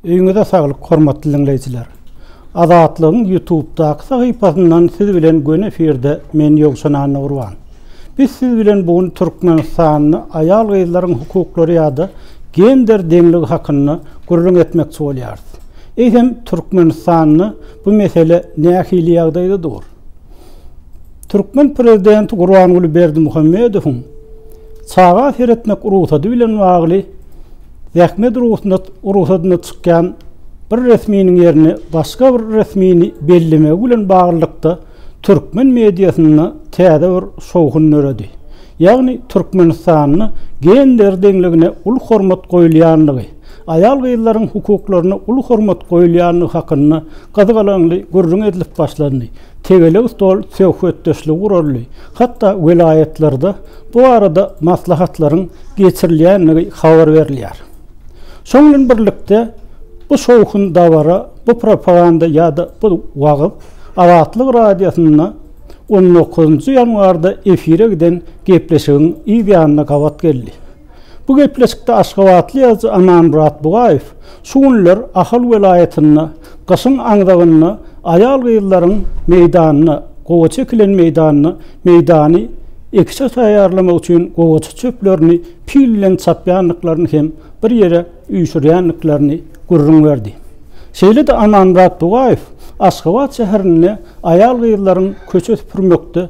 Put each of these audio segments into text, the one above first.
Öňüňizde saglyk, hormatly dinleýijiler. Azatlygyň YouTube'daky sahypasyndan siz bilen göne eferde men Ýogşan Urban. Biz siz bilen bugün Türkmenistanyny aýal gyzlaryň hukuklary ýa-da gender deňligi hakyny gurrun etmekçi bolýarys. Eýsem Türkmenistanyny bu mesele nähili ýagdaýda dur. Türkmen prezidenti Gurbanuly Berdimuhammedowyň çağa feretmek urusady bilen bagly Zähmet urusadyna çykýan bir resminiň ýerine başga bir resmini bellemek bilen baglykda Türkmen mediasyny täze bir şowhun öredi. Ýagny Türkmenistanyny gender deňligine ul hormat goýulýanlygy, aýal gyzlaryň hukuklaryna ul hormat goýulýanlygy hakyny gazygalanly gurrun edilip başlandy. Tegele stol söhbetdeşlik urarly. Hatda welaýetlerde bu arada maslahatlaryň geçirilýänligi habar berilýär. Şoňlan birlikde bu şowhun dawara, bu propaganda ýa-da bu wagyp Azatlyk radiosyna 19-njy ýanwarda efire giden gepleşigiň ýa-da gawat geldi. Bu gepleşikde Aşgabatly ýazgy Amanmurat Bugaýew şuňlar ahal welaýatyny, gaşyň aňdagyny, aýal gyzlaryň meýdanyny, gowa çekilen meýdany ekşe taýýarlamak üçin gowa çöplerini pillen çapýanlyklaryny hem bir ýere üýşürýänliklaryny gurrun berdi. Şeýle-de Amanmurat Bugaýew Aşgabat şäherine aýal gyzlaryň köçe süpürmekde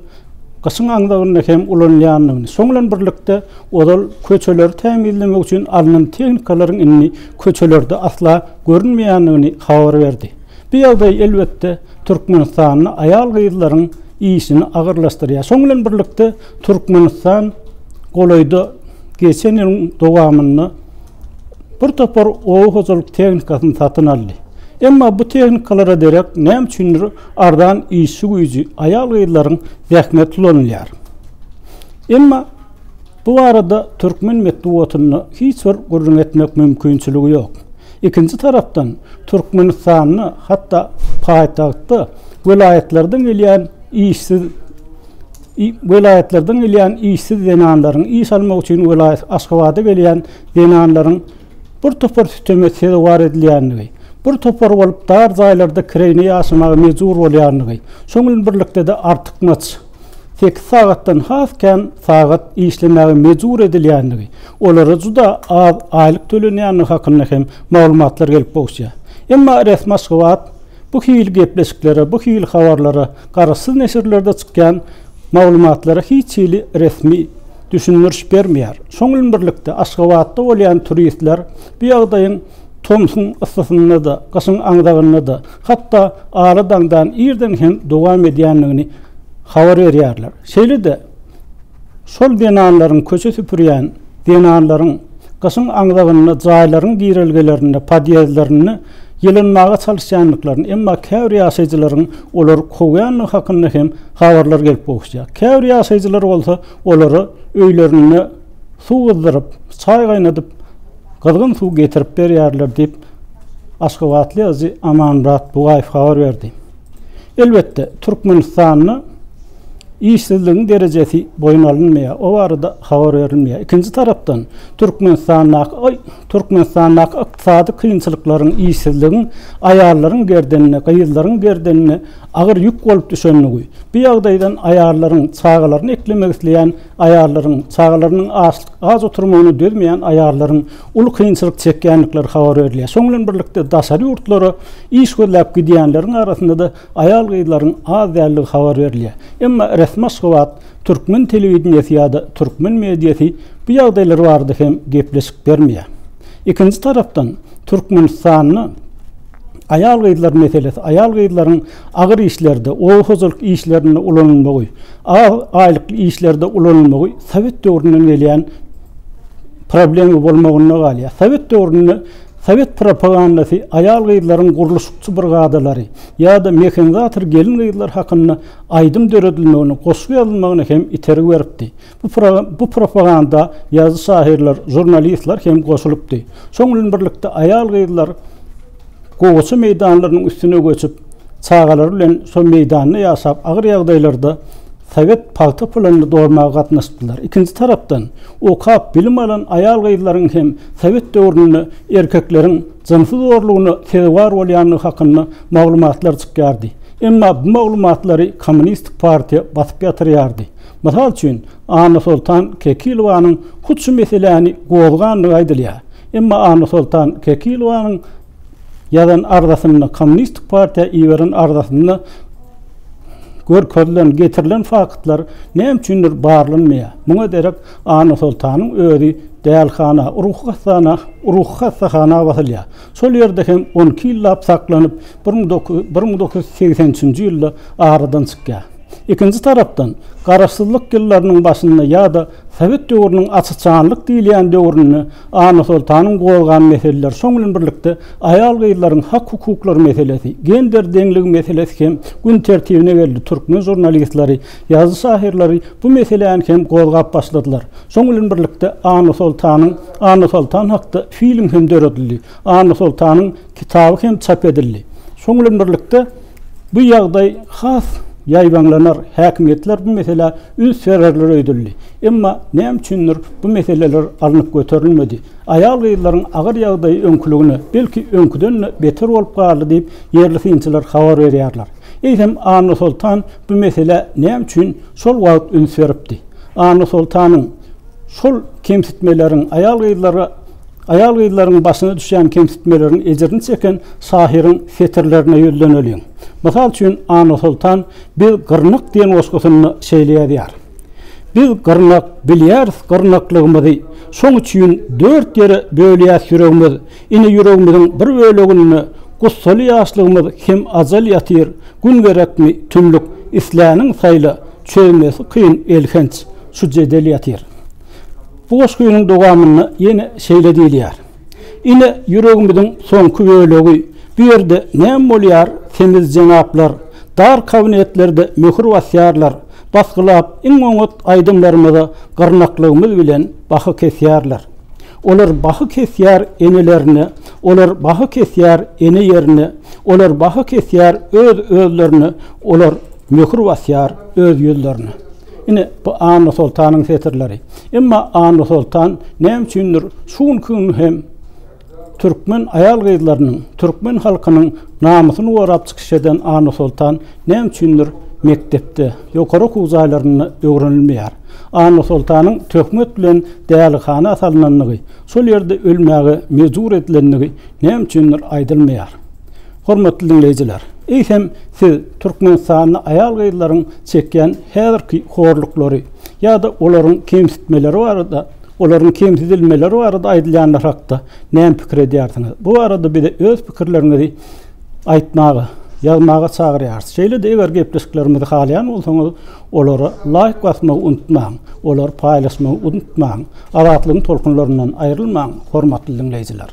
gaşyň aňdagyny hem ulanýanlygyny, soňlan birlikde odal köçeleri täminlemek üçin alynan tehnikalaryň inni köçelerde asla görünmeýänligini habar berdi. Bu ýagdaý elbetde Türkmenistanyny aýal gyzlaryň işini agyrlaşdyrýar. Soňlan birlikde Türkmenistan golaýda geçen ýylyň dowamyny bir topar oğuzluk tehnikasını satın aldı. Emma bu tehnikalara derek näme üçindir ardan işi güýji aýal gyzlaryň zähmetli bolýar. Emma bu arada Türkmen medeniýetyny hiç bir gurrun etmek mümkinçiligi ýok. İkinci tarapdan Türkmenistanyny hatda paýtagtda welaýetlerden gelýän işsiz denanlaryň iş almak üçin welaýet Aşgabatda gelýän denanlaryň bir topar tütemesi var edilýänligi, bir topar bolup dar jaýlarda kireni ýaşamagy mejbur bolýanlygy, şoňlan birlikde de artykmaç 8 sagatdan hasken sagat işlemegi mejbur edilýänligi, olary juda az aýlyk tölenýänligi hakyny hem maglumatlar gelip bolýar. Emma resmi Aşgabat bu hil gepleşiklere, bu hil habarlara, garaşsyz neşirlerde çykýan maglumatlara hiç resmi düşünülür bermeýär. Şoňlan birlikde Aşgabatda bolýan turistler bu ýagdaýyň Tomsun ıssysyny da, gaşyň aňdagyny da, hatda aradan ýerden hem dowam edýänligini habar berýärler. Şeýle-de şol denanlaryň köçe süpürýän denanlaryň gaşyň aňdagyny, jaýlaryň girilgelerini, podýezlerini ýelenmäge çalışýanlyklaryny, emma käwr ýaşaýjylaryň olar kowýanlygy hakyny hem habarlar gelip bolýar. Käwr ýaşaýjylar bolsa, olary öýlerini suw gyddyryp, çaý gaýnadyp, gydgyn suw getirip berýärler diýip Aşgabatly ýazgy Amanmurat Bugaýew habar berdi. Elbetde Türkmenistanyny işsizligiň derejesi boyun alınmaýar, o arada habar berilmeýär. İkinci tarapdan Türkmenistanyň ykdysady kynçylyklaryň, işsizligiň aýallaryň gerdenine, gyzlaryň gerdenine agyr ýük bolup düşenligi. Bu ýagdaýdan aýallaryň çağalaryny eklemek isleýän aýallaryň çağalarynyň az oturmagyny dözmeýän aýallaryň ul kynçylyk çekýänlikleri habar berilýär. Soňlan birlikde daşary ýurtlary iş gözläp gidýänleriň arasynda da aýal gyzlaryň az dälligi habar berilýär. Emma resmi Aşgabat Türkmen telewizionyasy ýa-da Türkmen mediasy bu ýagdaýlar barada hem gepleşik bermeýär. İkinci tarapdan Türkmenistanyny aýal gyzlar meselesi, aýal gyzlaryň agyr işlerde, oğuzluk işlerine ulanylmagy, aýlykly işlerde ulanylmagy Sowet döwründen gelýän problemi bolmagyna galýar. Sowet döwründe Sowet propagandasy aýal gyzlaryň guruluşçy brigadalary ýa-da mekanizator gelin gyzlar hakyny aýdym döredilmegini, goşgy alınmagyny hem iterik beripdi. Bu propaganda ýazgy şahirler, jurnalistler hem goşulypdy. Şoňlan birlikde aýal gyzlar gowaçy meýdanlarynyň üstüne göçüp çağalar bilen şo meýdanyny ýasap agyr ýagdaýlarda Sovet palta planını doğurmağa katnaştılar. İkinci taraftan okap bilim alan ayal gıydıların hem Sovet dövrünü erkeklerin zınsız orluğunu tezvar olyanlığı hakkında maglumatlar çıkardı. Emma bu maglumatları Komünistik Partiya basıp yatırıyardı. Misal üçün Ana Sultan Kekilovanın hutsu meseleni gozganlığı aydılya. Emma Ana Sultan Kekilovanın yazan ardasını Komünistik Partiya iverin ardasını görkörlen getirilen fakitler nem üçündür barlanmaya. Buna derek Ana Sultanın özü dälhana, ruhhasahana basılya. Sol yerde hem 12 yıllap saklanıp 1980-nji ýylda aradan çykýar. İkinci taraftan garaşsyzlyk yıllarının başında ya da Sovet döwrünün açıçanlyk diýilen döwrünü Ana Sultanyň gozgan meseleler soň bilen birlikde ayal gyýlaryň hak hukuklary meselesi, gender deňligi meselesi hem gün tertibine geldi. Türkmen jurnalistleri, yazı şahirleri bu meseleni hem gozgap başladılar. Soň bilen birlikde Ana Sultan hakda film hem döredildi. Ana Sultanyň kitaby hem çap edildi. Soň bilen birlikde bu ýagdaý has yaybanlanar hakimiyetler bu mesela üns vererler öýdüldi. Emma näme üçindir bu meseleler alınıp göterilmedi. Ayal gyýlaryň agyr ýagdaý öňkülügini belki öňküden beter bolup galdy diýip ýerli synçylar habar berýärler. Eýsem Ana Sultan bu mesele näme üçin şol wagt üns beripdi. Ana Sultanyň şol kemsitmeleriň ayal gyýlaryň başyna düşen kemsitmelerin ejirini çeken sahirin fetirlerine ýölenelýär. Misal üçin Ana Sultan bir gyrnak diýen osgusyny şeýleýär. Biz gyrnak bilýäris gyrnaklygymyzy, şoň üçin 4 ýere bölýär ýüregimiz. Ine ýüregimiziň bir bölegini gussaly ýaşlygymyz hem azal ýatyr. Gün gerekmi tümlük islanyň saýla çöýmesi kyn elhenç şujedel ýatyr. Bu osgusynyň dowamyny ýene şeýle diýilýär. Ine ýüregimiziň soňky bölegi bu ýerde näme bolýar? Temiz jenaplar, dar kabinetlerde möhür wasyarlar, basgylap iň oňat aýdymlarymyza gyrnaklygymyz bilen bahy kesýärler. Olar bahy kesýär enelerini, olar bahy kesýär ene ýerini, olar bahy kesýär özlerini, olar möhür wasyar öz ýollaryny. Ine bu Ana Sultanyň fetirleri. Emma Ana Sultan näme üçindir şuň hem Türkmen ayal gyýlarynyň, Türkmen halkynyň namusyny gorap çykyş eden Ana Sultan näme üçindir mektepde ýokary okuwlaryny öwrenilmeýär. Ana Sultanyň töhmet bilen dälhana salynanlygy, şol ýerde ölmäge mejbur edilenligi näme üçindir aýdylmaýar. Hormatly dinleýijiler, eýsem siz Türkmenistanyň ayal gyýlaryň çekýän häzirki horluklary ýa-da olaryň kemsitmeleri barada olaryň kemsizilmeleri barada aýdylýanlar hakda näme pikir edýärsiňiz? Bu arada bir de öz pikirleriňizi aýtmagy, ýazmaga çagyrýarsyz. Şeýle de eger gepleşiklerimizi halaýan bolsaňyz, olary like basmagy unutmaň, olary paýlaşmagy unutmaň. Azatlygyň tolkunlaryndan aýrylmaň, hormatly dinleýijiler.